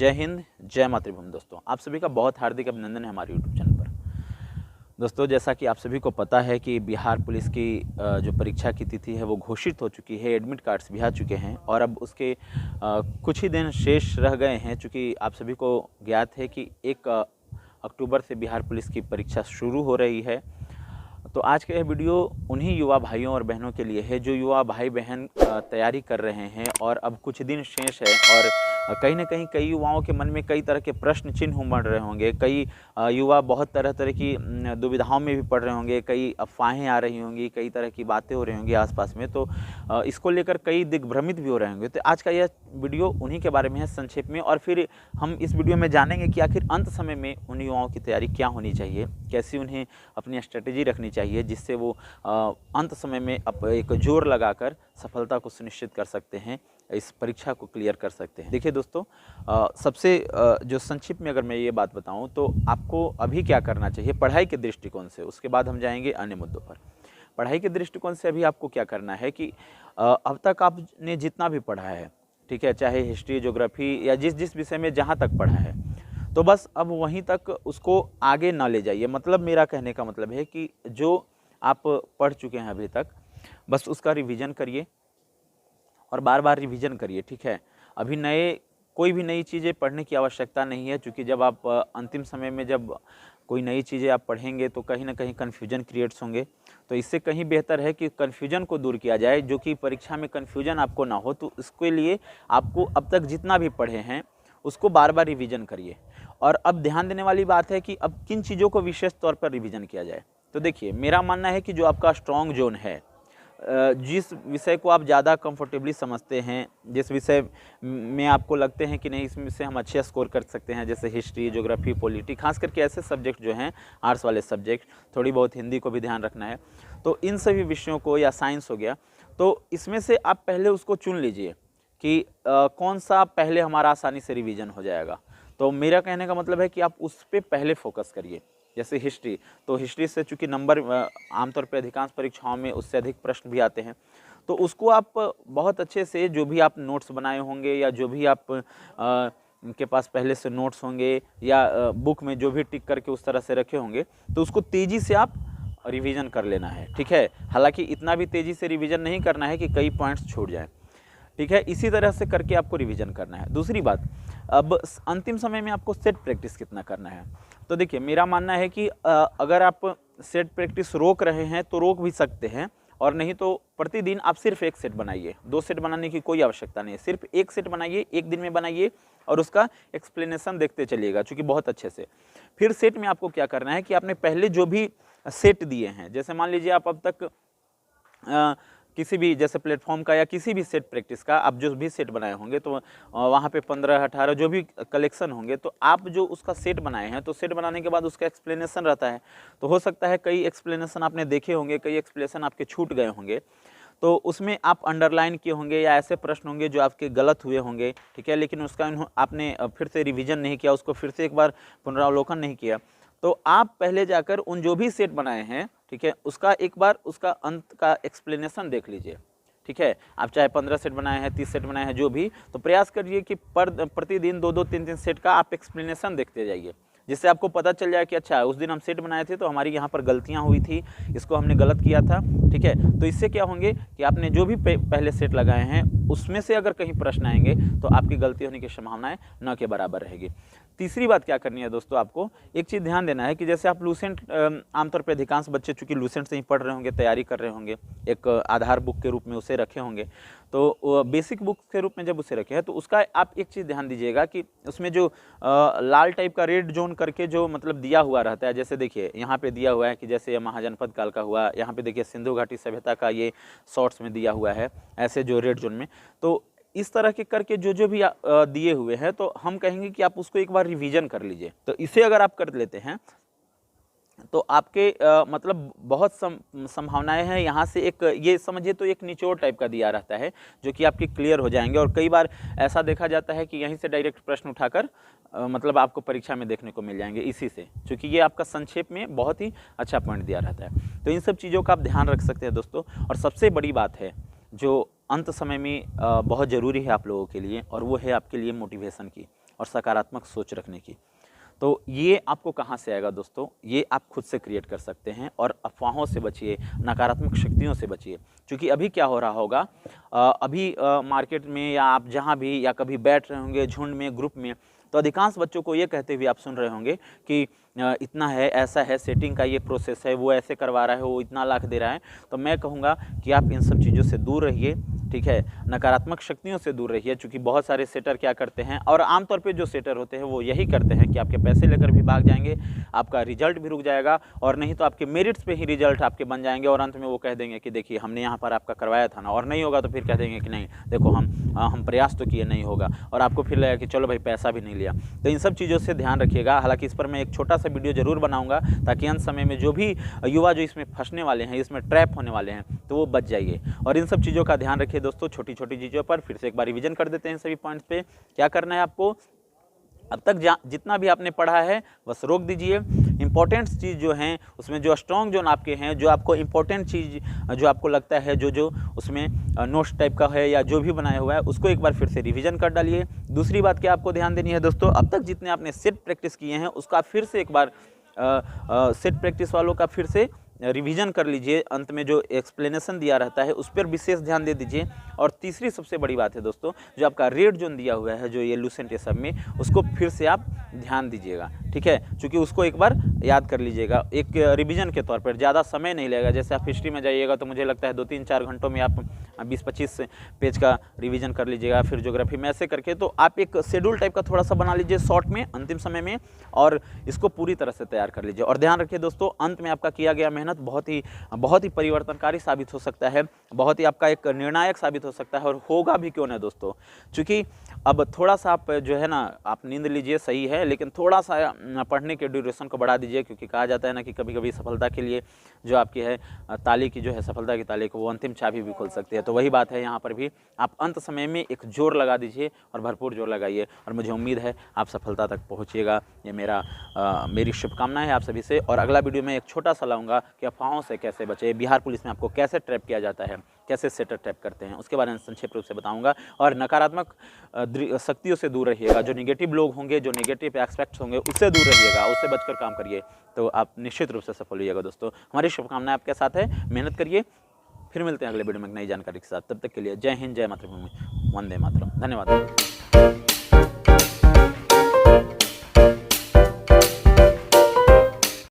जय हिंद, जय मातृभूमि। दोस्तों, आप सभी का बहुत हार्दिक अभिनंदन है हमारे यूट्यूब चैनल पर। दोस्तों, जैसा कि आप सभी को पता है कि बिहार पुलिस की जो परीक्षा की तिथि है वो घोषित हो चुकी है, एडमिट कार्ड्स भी आ चुके हैं और अब उसके कुछ ही दिन शेष रह गए हैं। चूँकि आप सभी को ज्ञात है कि 1 अक्टूबर से बिहार पुलिस की परीक्षा शुरू हो रही है। तो आज का यह वीडियो उन्हीं युवा भाइयों और बहनों के लिए है जो युवा भाई बहन तैयारी कर रहे हैं और अब कुछ दिन शेष है और कहीं न कहीं कई युवाओं के मन में कई तरह के प्रश्न चिन्ह उमड़ रहे होंगे। कई युवा बहुत तरह की दुविधाओं में भी पड़ रहे होंगे, कई अफ़वाहें आ रही होंगी, कई तरह की बातें हो रही होंगी आसपास में, तो इसको लेकर कई दिग्भ्रमित भी हो रहे होंगे। तो आज का यह वीडियो उन्हीं के बारे में है संक्षेप में, और फिर हम इस वीडियो में जानेंगे कि आखिर अंत समय में उन युवाओं की तैयारी क्या होनी चाहिए, कैसी उन्हें अपनी स्ट्रेटेजी रखनी चाहिए जिससे वो अंत समय में एक जोर लगाकर सफलता को सुनिश्चित कर सकते हैं, इस परीक्षा को क्लियर कर सकते हैं। देखिए दोस्तों, सबसे जो संक्षिप्त में अगर मैं ये बात बताऊं तो आपको अभी क्या करना चाहिए पढ़ाई के दृष्टिकोण से, उसके बाद हम जाएंगे अन्य मुद्दों पर। पढ़ाई के दृष्टिकोण से अभी आपको क्या करना है कि अब तक आपने जितना भी पढ़ा है, ठीक है, चाहे हिस्ट्री, ज्योग्राफी या जिस जिस विषय में जहाँ तक पढ़ा है, तो बस अब वहीं तक उसको आगे ना ले जाइए। मतलब मेरा कहने का मतलब है कि जो आप पढ़ चुके हैं अभी तक, बस उसका रिवीजन करिए और बार बार रिवीजन करिए, ठीक है। अभी कोई भी नई चीज़ें पढ़ने की आवश्यकता नहीं है, क्योंकि जब आप अंतिम समय में जब कोई नई चीज़ें आप पढ़ेंगे तो कहीं ना कहीं कन्फ्यूजन क्रिएट्स होंगे। तो इससे कहीं बेहतर है कि कन्फ्यूजन को दूर किया जाए, जो कि परीक्षा में कन्फ्यूजन आपको ना हो। तो इसके लिए आपको अब तक जितना भी पढ़े हैं उसको बार बार रिवीजन करिए। और अब ध्यान देने वाली बात है कि अब किन चीज़ों को विशेष तौर पर रिवीजन किया जाए। तो देखिए, मेरा मानना है कि जो आपका स्ट्रॉन्ग जोन है, जिस विषय को आप ज़्यादा कंफर्टेबली समझते हैं, जिस विषय में आपको लगते हैं कि नहीं इसमें से हम अच्छे स्कोर कर सकते हैं, जैसे हिस्ट्री, ज्योग्राफी, पॉलिटी, खास करके ऐसे सब्जेक्ट जो हैं आर्ट्स वाले सब्जेक्ट, थोड़ी बहुत हिंदी को भी ध्यान रखना है, तो इन सभी विषयों को, या साइंस हो गया, तो इसमें से आप पहले उसको चुन लीजिए कि कौन सा पहले हमारा आसानी से रिवीजन हो जाएगा। तो मेरा कहने का मतलब है कि आप उस पर पहले फोकस करिए। जैसे हिस्ट्री, तो हिस्ट्री से चूंकि नंबर आमतौर पे अधिकांश परीक्षाओं में उससे अधिक प्रश्न भी आते हैं, तो उसको आप बहुत अच्छे से, जो भी आप नोट्स बनाए होंगे या जो भी आप के पास पहले से नोट्स होंगे या बुक में जो भी टिक करके उस तरह से रखे होंगे, तो उसको तेज़ी से आप रिवीजन कर लेना है, ठीक है। हालांकि इतना भी तेज़ी से रिवीजन नहीं करना है कि कई पॉइंट्स छूट जाएँ, ठीक है। इसी तरह से करके आपको रिवीजन करना है। दूसरी बात, अब अंतिम समय में आपको सेट प्रैक्टिस कितना करना है। तो देखिए, मेरा मानना है कि अगर आप सेट प्रैक्टिस रोक रहे हैं तो रोक भी सकते हैं, और नहीं तो प्रतिदिन आप सिर्फ 1 सेट बनाइए। 2 सेट बनाने की कोई आवश्यकता नहीं है, सिर्फ 1 सेट बनाइए, 1 दिन में बनाइए और उसका एक्सप्लेनेशन देखते चलिएगा, चूँकि बहुत अच्छे से। फिर सेट में आपको क्या करना है कि आपने पहले जो भी सेट दिए हैं, जैसे मान लीजिए आप अब तक किसी भी, जैसे प्लेटफॉर्म का या किसी भी सेट प्रैक्टिस का आप जो भी सेट बनाए होंगे, तो वहाँ पे 15-18 जो भी कलेक्शन होंगे, तो आप जो उसका सेट बनाए हैं, तो सेट बनाने के बाद उसका एक्सप्लेनेशन रहता है। तो हो सकता है कई एक्सप्लेनेशन आपने देखे होंगे, कई एक्सप्लेनेशन आपके छूट गए होंगे, तो उसमें आप अंडरलाइन किए होंगे या ऐसे प्रश्न होंगे जो आपके गलत हुए होंगे, ठीक है, लेकिन उसका आपने फिर से रिवीजन नहीं किया, उसको फिर से एक बार पुनरावलोकन नहीं किया। तो आप पहले जाकर उन जो भी सेट बनाए हैं, ठीक है, उसका एक बार उसका अंत का एक्सप्लेनेशन देख लीजिए, ठीक है। आप चाहे 15 सेट बनाए हैं, 30 सेट बनाए हैं, जो भी, तो प्रयास करिए कि प्रतिदिन 2-2, 3-3 सेट का आप एक्सप्लेनेशन देखते जाइए, जिससे आपको पता चल जाए कि अच्छा, उस दिन हम सेट बनाए थे तो हमारी यहाँ पर गलतियाँ हुई थी, इसको हमने गलत किया था, ठीक है। तो इससे क्या होंगे कि आपने जो भी पहले सेट लगाए हैं उसमें से अगर कहीं प्रश्न आएंगे तो आपकी गलती होने की संभावनाएं न के बराबर रहेगी। तीसरी बात क्या करनी है दोस्तों, आपको एक चीज़ ध्यान देना है कि जैसे आप लूसेंट, आमतौर पर अधिकांश बच्चे चूँकि लूसेंट से ही पढ़ रहे होंगे, तैयारी कर रहे होंगे, एक आधार बुक के रूप में उसे रखे होंगे, तो बेसिक बुक के रूप में जब उसे रखे हैं, तो उसका आप एक चीज़ ध्यान दीजिएगा कि उसमें जो लाल टाइप का रेड जोन करके जो मतलब दिया हुआ रहता है, जैसे देखिए यहाँ पे दिया हुआ है कि जैसे महाजनपद काल का हुआ, यहाँ पे देखिए सिंधु घाटी सभ्यता का ये शॉर्ट्स में दिया हुआ है, ऐसे जो रेड जोन में, तो इस तरह के करके जो भी दिए हुए हैं, तो हम कहेंगे कि आप उसको एक बार रिवीजन कर लीजिए। तो इसे अगर आप कर लेते हैं तो आपके मतलब बहुत संभावनाएं हैं यहाँ से, एक ये समझिए तो एक निचोड़ टाइप का दिया रहता है जो कि आपके क्लियर हो जाएंगे। और कई बार ऐसा देखा जाता है कि यहीं से डायरेक्ट प्रश्न उठाकर मतलब आपको परीक्षा में देखने को मिल जाएंगे इसी से, क्योंकि ये आपका संक्षेप में बहुत ही अच्छा पॉइंट दिया रहता है। तो इन सब चीज़ों का आप ध्यान रख सकते हैं दोस्तों। और सबसे बड़ी बात है जो अंत समय में बहुत ज़रूरी है आप लोगों के लिए, और वो है आपके लिए मोटिवेशन की। और सकारात्मक सोच रखने की। तो ये आपको कहाँ से आएगा दोस्तों? ये आप खुद से क्रिएट कर सकते हैं। और अफवाहों से बचिए, नकारात्मक शक्तियों से बचिए। क्योंकि अभी क्या हो रहा होगा, अभी मार्केट में या आप जहाँ भी या कभी बैठ रहे होंगे झुंड में, ग्रुप में, तो अधिकांश बच्चों को ये कहते हुए आप सुन रहे होंगे कि इतना है, ऐसा है, सेटिंग का ये प्रोसेस है, वो ऐसे करवा रहा है, वो इतना लाख दे रहा है। तो मैं कहूँगा कि आप इन सब चीज़ों से दूर रहिए, ठीक है, नकारात्मक शक्तियों से दूर रहिए। क्योंकि बहुत सारे सेटर क्या करते हैं, और आमतौर पे जो सेटर होते हैं वो यही करते हैं कि आपके पैसे लेकर भी भाग जाएंगे, आपका रिजल्ट भी रुक जाएगा, और नहीं तो आपके मेरिट्स पे ही रिजल्ट आपके बन जाएंगे, और अंत में वो कह देंगे कि देखिए हमने यहाँ पर आपका करवाया था ना, और नहीं होगा तो फिर कह देंगे कि नहीं देखो हम प्रयास तो किए, नहीं होगा, और आपको फिर लगेगा कि चलो भाई पैसा भी नहीं लिया। तो इन सब चीज़ों से ध्यान रखिएगा। हालांकि इस पर मैं एक छोटा सा वीडियो जरूर बनाऊंगा, ताकि अंत समय में जो भी युवा जो इसमें फंसने वाले हैं, इसमें ट्रैप होने वाले हैं, तो वो बच जाइए। और इन सब चीज़ों का ध्यान रखिए दोस्तों। छोटी छोटी चीज़ों पर फिर से एक बार रिवीजन कर देते हैं सभी पॉइंट्स पे। क्या करना है आपको? अब तक जितना भी आपने पढ़ा है बस रोक दीजिए। इंपॉर्टेंट चीज़ जो हैं उसमें जो स्ट्रॉन्ग जोन आपके हैं, जो आपको इंपॉर्टेंट चीज़ जो आपको लगता है, जो उसमें नोट्स टाइप का है या जो भी बनाया हुआ है, उसको एक बार फिर से रिवीजन कर डालिए। दूसरी बात क्या आपको ध्यान देनी है दोस्तों, अब तक जितने आपने सेट प्रैक्टिस किए हैं उसका फिर से एक बार सेट प्रैक्टिस वालों का फिर से रिवीजन कर लीजिए। अंत में जो एक्सप्लेनेशन दिया रहता है उस पर विशेष ध्यान दे दीजिए। और तीसरी सबसे बड़ी बात है दोस्तों, जो आपका रेड जोन दिया हुआ है, जो ये लूसेंट ये सब में, उसको फिर से आप ध्यान दीजिएगा, ठीक है, क्योंकि उसको एक बार याद कर लीजिएगा एक रिवीजन के तौर पर। ज़्यादा समय नहीं लगेगा। जैसे आप हिस्ट्री में जाइएगा तो मुझे लगता है 2-3-4 घंटों में आप 20-25 पेज का रिवीजन कर लीजिएगा। फिर ज्योग्राफी में ऐसे करके, तो आप एक शेड्यूल टाइप का थोड़ा सा बना लीजिए शॉर्ट में, अंतिम समय में, और इसको पूरी तरह से तैयार कर लीजिए। और ध्यान रखिए दोस्तों, अंत में आपका किया गया मेहनत बहुत ही परिवर्तनकारी साबित हो सकता है, बहुत ही आपका एक निर्णायक साबित हो सकता है, और होगा भी क्यों ना दोस्तों। क्योंकि अब थोड़ा सा आप जो है ना, आप नींद लीजिए, सही है, लेकिन थोड़ा सा पढ़ने के ड्यूरेशन को बढ़ा दीजिए। क्योंकि कहा जाता है ना कि कभी कभी सफलता के लिए जो आपकी है ताली की जो है, सफलता की ताली को, वो अंतिम चाबी भी खोल सकती है। तो वही बात है यहाँ पर भी, आप अंत समय में एक जोर लगा दीजिए और भरपूर जोर लगाइए, और मुझे उम्मीद है आप सफलता तक पहुँचिएगा। ये मेरी शुभकामनाएं है आप सभी से। और अगला वीडियो में एक छोटा सा लाऊंगा कि अफवाहों से कैसे बचे, बिहार पुलिस में आपको कैसे ट्रैप किया जाता है, कैसे सेटर ट्रैप करते हैं, उसके बारे में संक्षेप रूप से बताऊंगा। और नकारात्मक शक्तियों से दूर रहिएगा। जो नेगेटिव लोग होंगे, जो नेगेटिव एस्पेक्ट्स होंगे, उससे दूर रहिएगा, उससे बचकर काम करिए, तो आप निश्चित रूप से सफल होइएगा दोस्तों। हमारी शुभकामनाएं आपके साथ है, मेहनत करिए। फिर मिलते हैं अगले वीडियो में एक नई जानकारी के साथ। तब तक के लिए जय हिंद, जय मातृभूमि, वंदे मातरम। धन्यवाद।